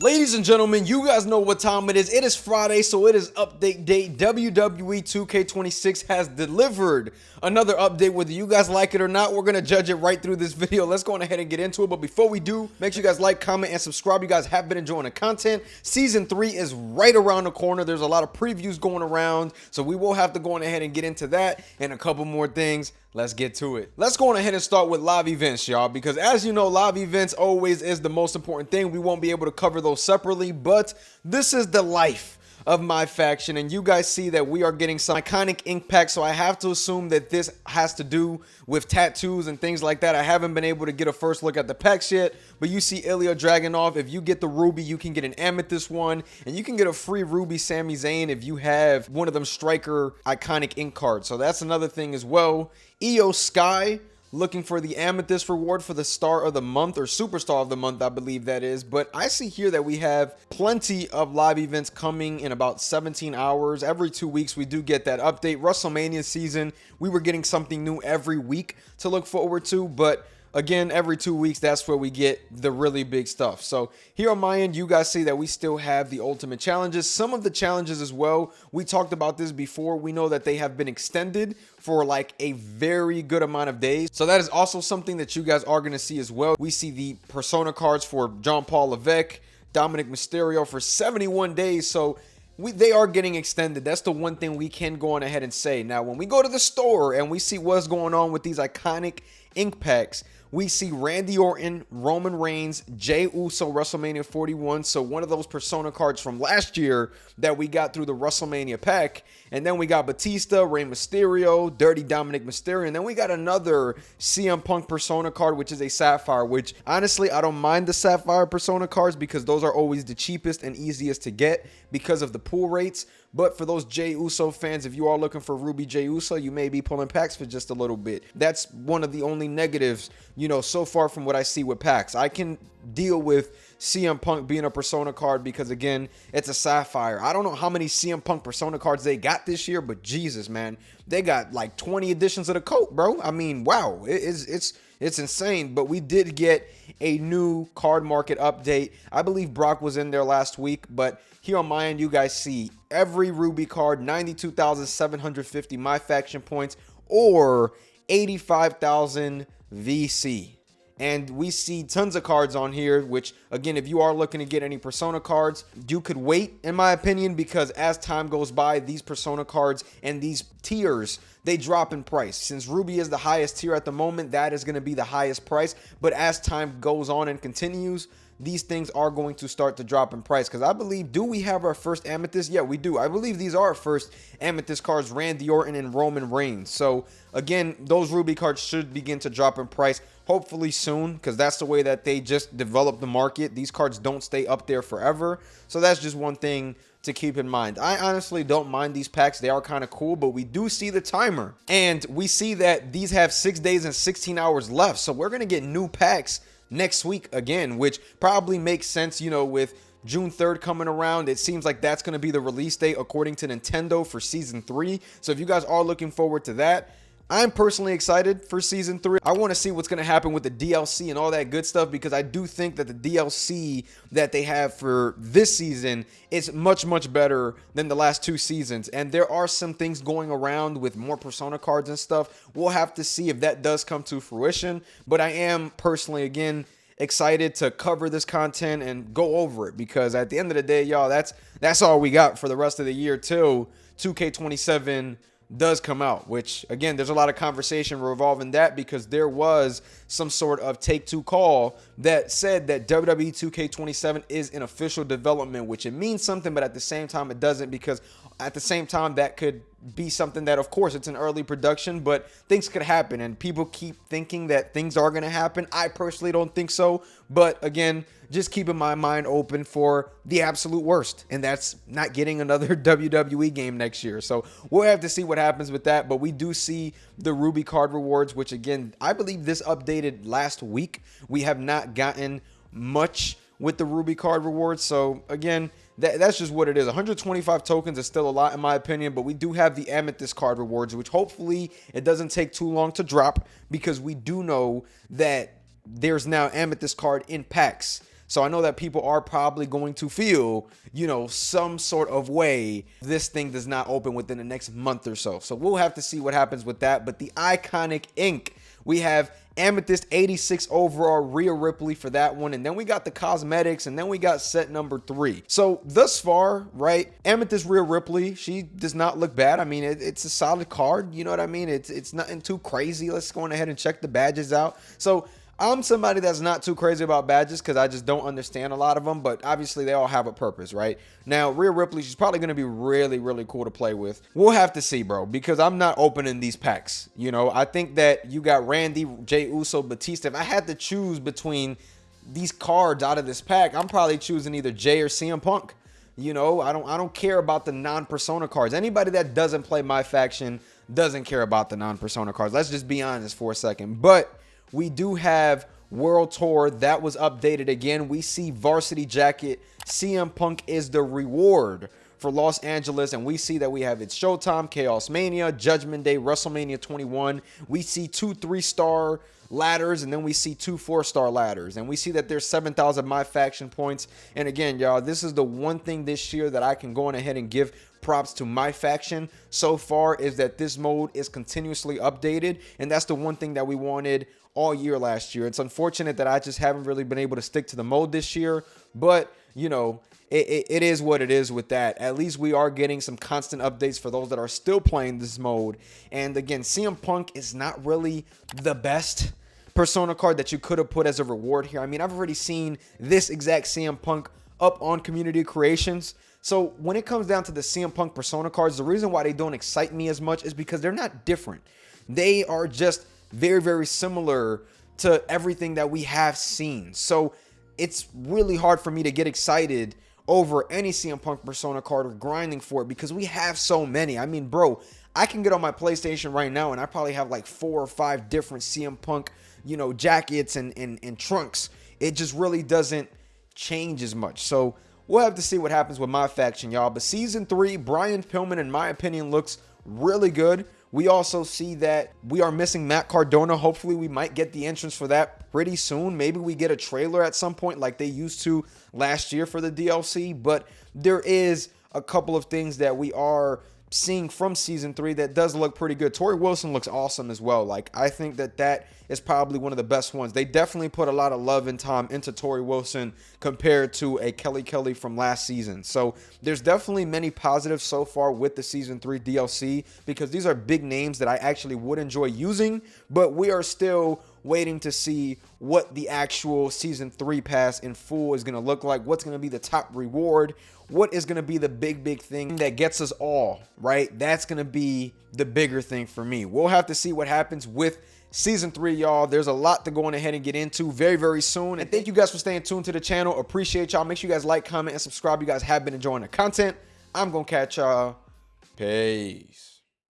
Ladies and gentlemen, you guys know what time it is. It is Friday, so it is update day. WWE 2K26 has delivered another update. Whether you guys like it or not, we're going to judge it right through this video. Let's go on ahead and get into it. But before we do, make sure you guys like, comment, and subscribe. You guys have been enjoying the content. Season 3 is right around the corner. There's a lot of previews going around, so we will have to go on ahead and get into that and a couple more things. Let's get to it. Let's go on ahead and start with live events, y'all, because as you know, live events always is the most important thing. We won't be able to cover those separately, but this is the life of my faction, and you guys see that we are getting some iconic ink packs, so I have to assume that this has to do with tattoos and things like that. I haven't been able to get a first look at the packs yet, but you see Ilya Dragunov. If you get the ruby, you can get an amethyst one, and you can get a free ruby Sami Zayn if you have one of them striker iconic ink cards. So that's another thing as well. EO Sky looking for the amethyst reward for the star of the month, or superstar of the month, I believe that is. But I see here that we have plenty of live events coming in about 17 hours. Every 2 weeks we do get that update. WrestleMania season, we were getting something new every week to look forward to, but again, every 2 weeks, that's where we get the really big stuff. So here on my end, you guys see that we still have the ultimate challenges. Some of the challenges as well, we talked about this before. We know that they have been extended for like a very good amount of days. So that is also something that you guys are going to see as well. We see the persona cards for Jean-Paul Levesque, Dominic Mysterio for 71 days. So they are getting extended. That's the one thing we can go on ahead and say. Now, when we go to the store and we see what's going on with these iconic ink packs, we see Randy Orton, Roman Reigns, Jey Uso, WrestleMania 41. So one of those persona cards from last year that we got through the WrestleMania pack. And then we got Batista, Rey Mysterio, Dirty Dominic Mysterio. And then we got another CM Punk persona card, which is a Sapphire, which honestly, I don't mind the Sapphire persona cards because those are always the cheapest and easiest to get because of the pool rates. But for those Jey Uso fans, if you are looking for Ruby Jey Uso, you may be pulling packs for just a little bit. That's one of the only negatives, you know, so far from what I see with packs. I can deal with CM Punk being a persona card because, again, it's a Sapphire. I don't know how many CM Punk persona cards they got this year, but Jesus, man, they got like 20 editions of the coat, bro. I mean, wow, it's insane. But we did get a new card market update. I believe Brock was in there last week, but here on my end, you guys see every Ruby card, 92,750 my faction points, or 85,000 VC. And we see tons of cards on here, which, again, if you are looking to get any persona cards, you could wait, in my opinion, because as time goes by, these persona cards and these tiers, they drop in price. Since Ruby is the highest tier at the moment, that is going to be the highest price. But as time goes on and continues, these things are going to start to drop in price. Because I believe, do we have our first amethyst? Yeah, we do. I believe these are our first amethyst cards, Randy Orton and Roman Reigns. So again, those Ruby cards should begin to drop in price hopefully soon, because that's the way that they just develop the market. These cards don't stay up there forever. So that's just one thing to keep in mind. I honestly don't mind these packs. They are kind of cool, but we do see the timer, and we see that these have 6 days and 16 hours left. So we're going to get new packs next week again, which probably makes sense, you know, with June 3rd coming around. It seems like that's going to be the release date according to Nintendo for Season 3. So if you guys are looking forward to that, I'm personally excited for Season 3. I want to see what's going to happen with the DLC and all that good stuff, because I do think that the DLC that they have for this season is much, much better than the last 2 seasons. And there are some things going around with more persona cards and stuff. We'll have to see if that does come to fruition. But I am personally, again, excited to cover this content and go over it, because at the end of the day, y'all, that's all we got for the rest of the year till 2K27 does come out, which, again, there's a lot of conversation revolving that, because there was some sort of Take-Two call that said that WWE 2K27 is in official development, which it means something, but at the same time it doesn't, because at the same time that could be something that, of course, it's an early production, but things could happen, and people keep thinking that things are going to happen. I personally don't think so, but again, just keeping my mind open for the absolute worst, and that's not getting another WWE game next year. So we'll have to see what happens with that, but we do see the Ruby card rewards, which, again, I believe this updated last week. We have not gotten much with the Ruby card rewards, so again, that's just what it is. 125 tokens is still a lot in my opinion, but we do have the amethyst card rewards, which hopefully it doesn't take too long to drop, because we do know that there's now amethyst card in packs. So I know that people are probably going to feel, you know, some sort of way this thing does not open within the next month or so. So we'll have to see what happens with that. But the iconic ink, we have Amethyst 86 overall, Rhea Ripley for that one. And then we got the cosmetics, and then we got set number 3. So thus far, right, Amethyst Rhea Ripley, she does not look bad. I mean, it's a solid card. You know what I mean? It's nothing too crazy. Let's go on ahead and check the badges out. So I'm somebody that's not too crazy about badges because I just don't understand a lot of them, but obviously they all have a purpose, right? Now, Rhea Ripley, she's probably going to be really, really cool to play with. We'll have to see, bro, because I'm not opening these packs. You know, I think that you got Randy, Jey Uso, Batista. If I had to choose between these cards out of this pack, I'm probably choosing either Jey or CM Punk. You know, I don't care about the non-persona cards. Anybody that doesn't play my faction doesn't care about the non-persona cards. Let's just be honest for a second. But we do have World Tour that was updated again. We see Varsity Jacket. CM Punk is the reward for Los Angeles, and we see that we have It's Showtime, Chaos Mania, Judgment Day, WrestleMania 21. We see 2 3-star ladders, and then we see 2 4-star ladders, and we see that there's 7,000 my faction points. And again, y'all, this is the one thing this year that I can go on ahead and give props to my faction so far, is that this mode is continuously updated, and that's the one thing that we wanted all year last year. It's unfortunate that I just haven't really been able to stick to the mode this year, but you know, it is what it is with that. At least we are getting some constant updates for those that are still playing this mode. And again, CM Punk is not really the best persona card that you could have put as a reward here. I mean, I've already seen this exact CM Punk up on community creations. So when it comes down to the CM Punk persona cards, the reason why they don't excite me as much is because they're not different. They are just very, very similar to everything that we have seen. So it's really hard for me to get excited over any CM Punk persona card or grinding for it because we have so many. I mean, bro, I can get on my PlayStation right now and I probably have like 4 or 5 different CM Punk, you know, jackets and trunks. It just really doesn't change as much. So we'll have to see what happens with my faction, y'all. But Season 3, Brian Pillman, in my opinion, looks really good. We also see that we are missing Matt Cardona. Hopefully we might get the entrance for that pretty soon. Maybe we get a trailer at some point like they used to last year for the DLC. But there is a couple of things that we are seeing from Season 3 that does look pretty good. Torrie Wilson looks awesome as well. Like, I think that is probably one of the best ones. They definitely put a lot of love and time into Torrie Wilson compared to a Kelly from last season. So there's definitely many positives so far with the Season 3 DLC because these are big names that I actually would enjoy using, but we are still waiting to see what the actual Season 3 pass in full is going to look like, what's going to be the top reward, what is going to be the big thing that gets us all, right? That's going to be the bigger thing for me. We'll have to see what happens with Season 3, y'all. There's a lot to go on ahead and get into very, very soon. And thank you guys for staying tuned to the channel. Appreciate y'all. Make sure you guys like, comment, and subscribe. You guys have been enjoying the content. I'm going to catch y'all. Peace.